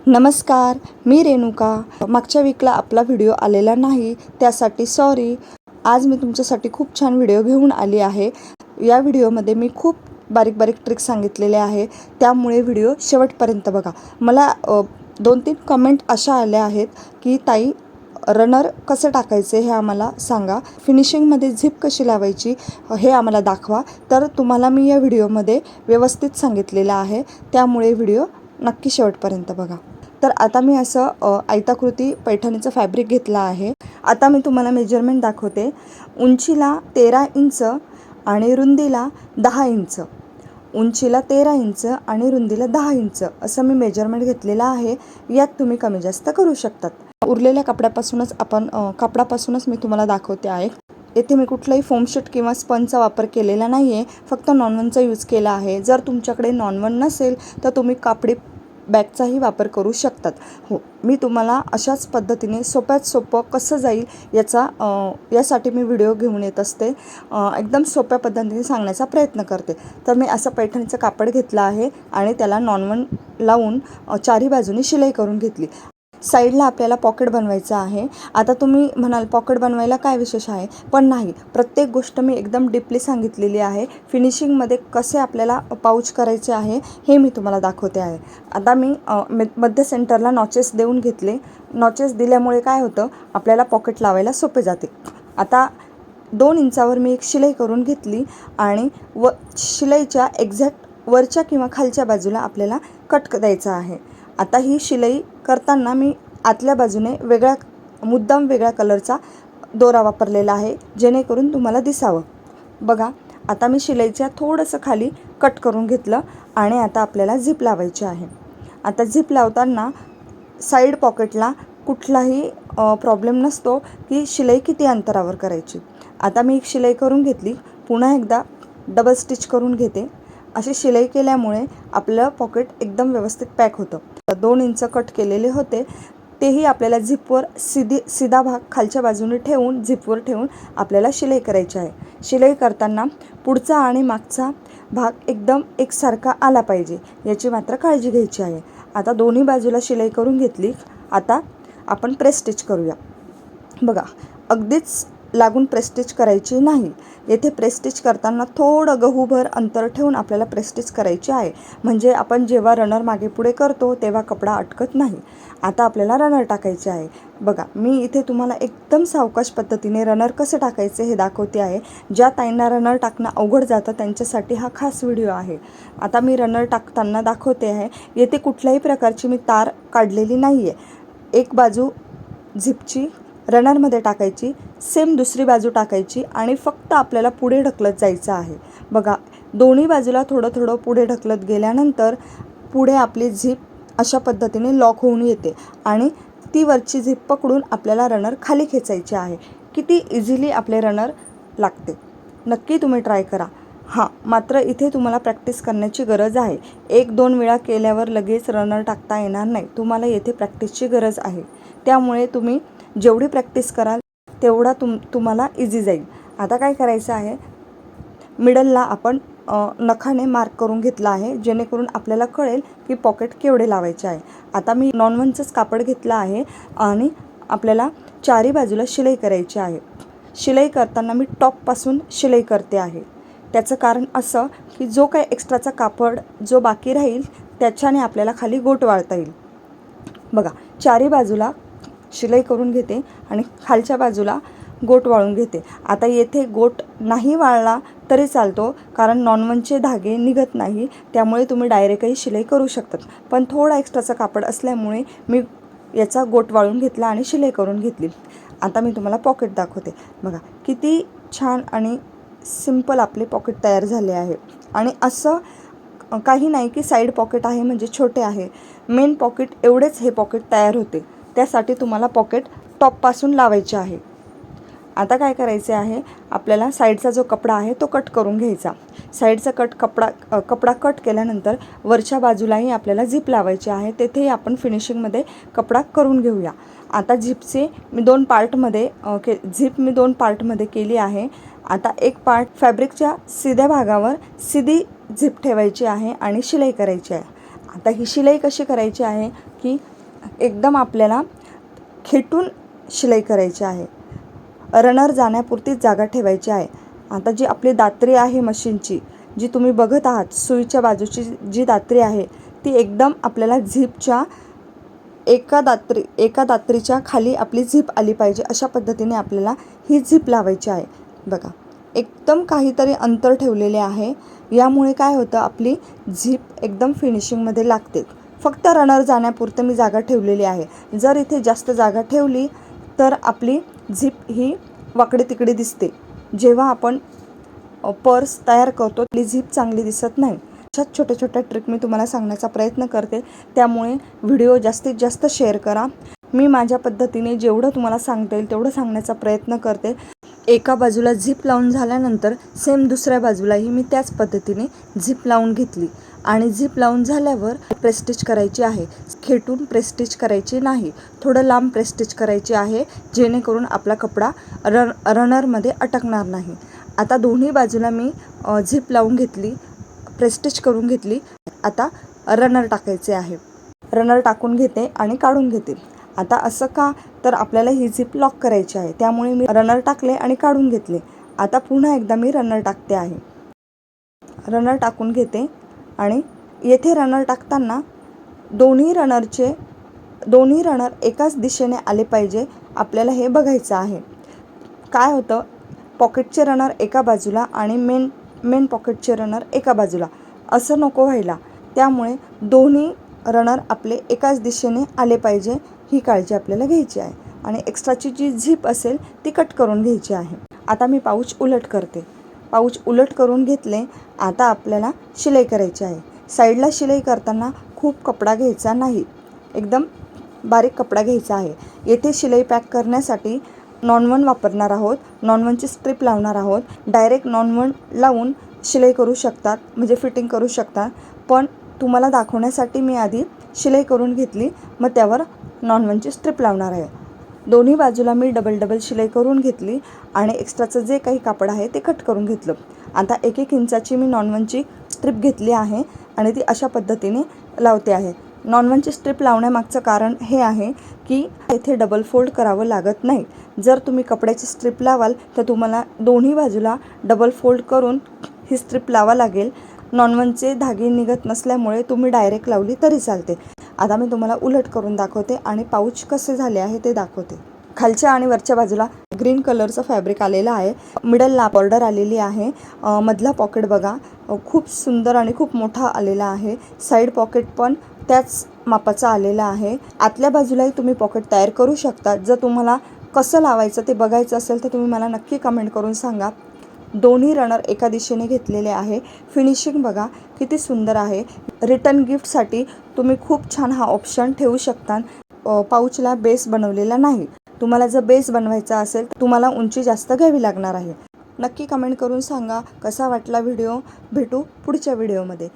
नमस्कार, मी रेणुका. मागच्या वीकला आपला व्हिडिओ आलेला नाही, त्यासाठी सॉरी. आज मी तुमच्यासाठी खूप छान व्हिडिओ घेऊन आली आहे. या व्हिडिओमध्ये मी खूप बारीक बारीक ट्रिक्स सांगितलेले आहे, त्यामुळे व्हिडिओ शेवटपर्यंत बघा. मला 2-3 कमेंट अशा आल्या आहेत की ताई, रनर कसे टाकायचे हे आम्हाला सांगा, फिनिशिंगमध्ये झिप कशी लावायची हे आम्हाला दाखवा. तर तुम्हाला मी या व्हिडिओमध्ये व्यवस्थित सांगितलेलं आहे, त्यामुळे व्हिडिओ नक्की शेवटपर्यंत बघा. तर आता मी असं आयताकृती पैठणीचं फॅब्रिक घेतलं आहे. आता मी तुम्हाला मेजरमेंट दाखवते. उंचीला 13 इंच आणि रुंदीला 10 इंच. उंचीला 13 इंच आणि रुंदीला 10 इंच असं मी मेजरमेंट घेतलेलं आहे. यात तुम्ही कमी जास्त करू शकतात. उरलेल्या कपड्यापासूनच मी तुम्हाला दाखवते आहे. येथे मी कुठलाही फोमशीट किंवा स्पंजचा वापर केलेला नाही आहे, फक्त नॉनवनचा यूज केला आहे. जर तुमच्याकडे नॉनवन नसेल तर तुम्ही कापडी बॅगचाही वापर करू शकतात. हो, मी तुम्हाला अशाच पद्धतीने सोप्यात सोपं कसं जाईल यासाठी मी व्हिडिओ घेऊन येत असते. एकदम सोप्या पद्धतीने सांगण्याचा प्रयत्न करते. तर मी असं पैठणीचं कापड घेतलं आहे आणि त्याला नॉनवन लावून चारी बाजूने शिलाई करून घेतली. साईडला आपल्याला पॉकेट बनवायचं आहे. आता तुम्ही म्हणाल पॉकेट बनवायला काय विशेष आहे, पण नाही, प्रत्येक गोष्ट मी एकदम डीपली सांगितलेली आहे. फिनिशिंगमध्ये कसे आपल्याला पाऊच करायचे आहे हे मी तुम्हाला दाखवते आहे. आता मी मध्य सेंटरला नॉचेस देऊन घेतले. नॉचेस दिल्यामुळे काय होतं, आपल्याला पॉकेट लावायला सोपे जाते. आता 2 इंचावर मी एक शिलाई करून घेतली आणि शिलाईच्या एक्झॅक्ट वरच्या किंवा खालच्या बाजूला आपल्याला कट द्यायचा आहे. आता ही शिलाई करताना मी आतल्या बाजूने मुद्दाम वेगळ्या कलरचा दोरा वापरलेला आहे, जेणेकरून तुम्हाला दिसावं. बघा, आता मी शिलाईच्या थोडंसं खाली कट करून घेतलं आणि आता आपल्याला झिप लावायची आहे. आता झिप लावताना साईड पॉकेटला कुठलाही प्रॉब्लेम नसतो की शिलाई किती अंतरावर करायची. आता मी एक शिलाई करून घेतली, पुन्हा एकदा डबल स्टिच करून घेते. अशी शिलाई केल्यामुळे आपलं पॉकेट एकदम व्यवस्थित पॅक होतं. 2 इंच कट केलेले होते, तेही आपल्याला झिपवर सीधा भाग खालच्या बाजूने ठेवून झिपवर ठेवून आपल्याला शिलाई करायची आहे. शिलाई करताना पुढचा आणि मागचा भाग एकदम एकसारखा आला पाहिजे, याची मात्र काळजी घ्यायची आहे. आता दोन्ही बाजूला शिलाई करून घेतली. आता आपण प्रेस स्टिच करूया. बघा, अगदीच लागून प्रेस स्टिच करायची नाही. येथे प्रेस स्टिच करताना थोडं गहूभर अंतर ठेवून आपल्याला प्रेस स्टिच करायची आहे, म्हणजे आपण जेव्हा रनर मागे पुढे करतो तेव्हा कपडा अटकत नाही. आता आपल्याला रनर टाकायचे आहे. बघा, मी इथे तुम्हाला एकदम सावकाश पद्धतीने रनर कसे टाकायचे हे दाखवते आहे. ज्या ताईंना रनर टाकणं अवघड जातं त्यांच्यासाठी हा खास व्हिडिओ आहे. आता मी रनर टाकताना दाखवते आहे. येथे कुठल्याही प्रकारची मी तार काढलेली नाही आहे. एक बाजू झिपची रनरमध्ये टाकायची, सेम दुसरी बाजू टाकायची आणि फक्त आपल्याला पुढे ढकलत जायचं आहे. बघा, दोन्ही बाजूला थोडं थोडं पुढे ढकलत गेल्यानंतर पुढे आपली झिप अशा पद्धतीने लॉक होऊन येते आणि ती वरची झिप पकडून आपल्याला रनर खाली खेचायची आहे. किती इझिली आपले रनर लागते. नक्की तुम्ही ट्राय करा. मात्र इथे तुम्हाला प्रॅक्टिस करण्याची गरज आहे. 1-2 वेळा केल्यावर लगेच रनर टाकता येणार नाही. तुम्हाला येथे प्रॅक्टिसची गरज आहे. त्यामुळे तुम्ही जेवढी प्रॅक्टिस कराल तेवढा तुम्हाला इझी जाईल. आता काय करायचं आहे, मिडलला आपण नखाने मार्क करून घेतला आहे, जेणेकरून आपल्याला कळेल की पॉकेट केवढे लावायचे आहे. आता मी नॉनवनचंच कापड घेतलं आहे आणि आपल्याला चारी बाजूला शिलाई करायची आहे. शिलाई करताना मी टॉपपासून शिलाई करते आहे. त्याचं कारण असं की जो काही एक्स्ट्राचा कापड जो बाकी राहील त्याच्याने आपल्याला खाली गोट वाळता येईल. बघा, चारी बाजूला शिलाई करून घेते आणि खालच्या बाजूला गोट वाळून घेते. आता येथे गोट नाही वाळला तरी चालतो, कारण नॉनवनचे धागे निघत नाही, त्यामुळे तुम्ही डायरेक्टही शिलाई करू शकतात. पण थोडा एक्स्ट्राचा कापड असल्यामुळे मी याचा गोट वाळून घेतला आणि शिलाई करून घेतली. आता मी तुम्हाला पॉकेट दाखवते. बघा, किती छान आणि सिंपल आपले पॉकेट तयार झाले आहे. आणि असं काही नाही की साईड पॉकेट आहे म्हणजे छोटे आहे. मेन पॉकेट एवढेच हे पॉकेट तयार होते. त्यासाठी तुम्हाला पॉकेट टॉपपासून लावायचे आहे. आता काय करायचे आहे, आपल्याला साईडचा जो कपडा आहे तो कट करून घ्यायचा. साईडचा कपडा कट केल्यानंतर वरच्या बाजूलाही आपल्याला झिप लावायची आहे. तेथेही आपण फिनिशिंगमध्ये कपडा करून घेऊया. आता झिप मी 2 पार्टमध्ये केली आहे. आता एक पार्ट फॅब्रिकच्या सीध्या भागावर सीधी झिप ठेवायची आहे आणि शिलाई करायची आहे. आता ही शिलाई कशी करायची आहे की एकदम आपल्याला खेटून शिलाई करायची आहे. रनर जाण्यापुरतीच जागा ठेवायची आहे. आता जी आपली दात्री आहे मशीनची, जी तुम्ही बघत आहात, सुईच्या बाजूची जी दात्री आहे ती एकदम आपल्याला झिपच्या एका दात्रीच्या खाली आपली झिप आली पाहिजे. अशा पद्धतीने आपल्याला ही झिप लावायची आहे. बघा, एकदम काहीतरी अंतर ठेवलेले आहे. यामुळे काय होतं, आपली झिप एकदम फिनिशिंगमध्ये लागते. फक्त रनर जाण्यापुरतं मी जागा ठेवलेली आहे. जर इथे जास्त जागा ठेवली तर आपली झिप ही वाकडे तिकडे दिसते. जेव्हा आपण पर्स तयार करतो आपली झिप चांगली दिसत नाही. अशाच छोट्या छोट्या ट्रिक मी तुम्हाला सांगण्याचा प्रयत्न करते. त्यामुळे व्हिडिओ जास्तीत जास्त शेअर करा. मी माझ्या पद्धतीने जेवढं तुम्हाला सांगता येईल तेवढं सांगण्याचा प्रयत्न करते. एका बाजूला झिप लावून झाल्यानंतर सेम दुसऱ्या बाजूलाही मी त्याच पद्धतीने झिप लावून घेतली आणि झिप लावून झाल्यावर प्रेस्टिच करायची आहे. खेटून प्रेस्टिच करायची नाही, थोडं लांब प्रेस्टिच करायची आहे, जेणेकरून आपला कपडा रनरमध्ये अटकणार नाही. आता दोन्ही बाजूला मी झिप लावून घेतली, प्रेस्टिच करून घेतली. आता रनर टाकायचे आहे. रनर टाकून घेते आणि काढून घेते. आता असं का, तर आपल्याला ही झिप लॉक करायची आहे. त्यामुळे मी रनर टाकले आणि काढून घेतले. आता पुन्हा एकदा मी रनर टाकते आहे. रनर टाकून घेते आणि येथे रनर टाकताना दोन्ही रनर एकाच दिशेने आले पाहिजे, आपल्याला हे बघायचं आहे. काय होतं, पॉकेटचे रनर एका बाजूला आणि मेन पॉकेटचे रनर एका बाजूला, असं नको व्हायला. त्यामुळे दोन्ही रनर आपले एकाच दिशेने आले पाहिजे, ही काळजी आपल्याला घ्यायची आहे. आणि एक्स्ट्राची जी झिप असेल ती कट करून घ्यायची आहे. आता मी पाऊच उलट करते. पाऊच उलट करून घेतले. आता आपल्याला शिलाई करायची आहे. साईडला शिलाई करताना खूप कपडा घ्यायचा नाही, एकदम बारीक कपडा घ्यायचा आहे. येथे शिलाई पॅक करण्यासाठी नॉन-वन वापरणार आहोत. नॉन-वनची स्ट्रीप लावणार आहोत. डायरेक्ट नॉन-वन लावून शिलाई करू शकतात, म्हणजे फिटिंग करू शकता. पण तुम्हाला दाखवण्यासाठी मी आधी शिलाई करून घेतली, मग त्यावर नॉन-वनची स्ट्रीप लावणार आहे. दोन्ही बाजूला मी डबल शिलाई करून घेतली आणि एक्स्ट्राचं जे काही कापड आहे ते कट करून घेतलं. आता 1-1 इंचाची मी नॉन-वनची स्ट्रीप घेतली आहे आणि ती अशा पद्धतीने लावते आहे. नॉन-वनची स्ट्रीप लावण्यामागचं कारण हे आहे की इथे डबल फोल्ड करावं लागत नाही. जर तुम्ही कपड्याची स्ट्रीप लावाल तर तुम्हाला दोन्ही बाजूला डबल फोल्ड करून ही स्ट्रीप लावा लागेल. नॉन-वनचे धागे निघत नसल्यामुळे तुम्ही डायरेक्ट लावली तरी चालते. आता मी तुम्हाला उलट करून दाखवते आणि पाऊच कसे झाले आहे ते दाखवते. खालच्या आणि वरच्या बाजूला ग्रीन कलरचं फॅब्रिक आलेलं आहे. मिडलला बॉर्डर आलेली आहे. मधला पॉकेट बघा, खूप सुंदर आणि खूप मोठा आलेला आहे. साईड पॉकेट पण त्याच मापाचा आलेला आहे. आतल्या बाजूलाही तुम्ही पॉकेट तयार करू शकता. जर तुम्हाला कसं लावायचं ते बघायचं असेल तर तुम्ही मला नक्की कमेंट करून सांगा. दोन्ही रनर एका दिशेने घेतलेले आहे. फिनिशिंग बघा किती सुंदर आहे. रिटर्न गिफ्टसाठी तुम्ही खूप छान हा ऑप्शन ठेवू शकता. पाऊचला बेस बनवलेला नाही. तुम्हाला जर बेस बनवायचा असेल तर तुम्हाला उंची जास्त घ्यावी लागणार आहे. नक्की कमेंट करून सांगा कसा वाटला व्हिडिओ. भेटू पुढच्या व्हिडिओमध्ये.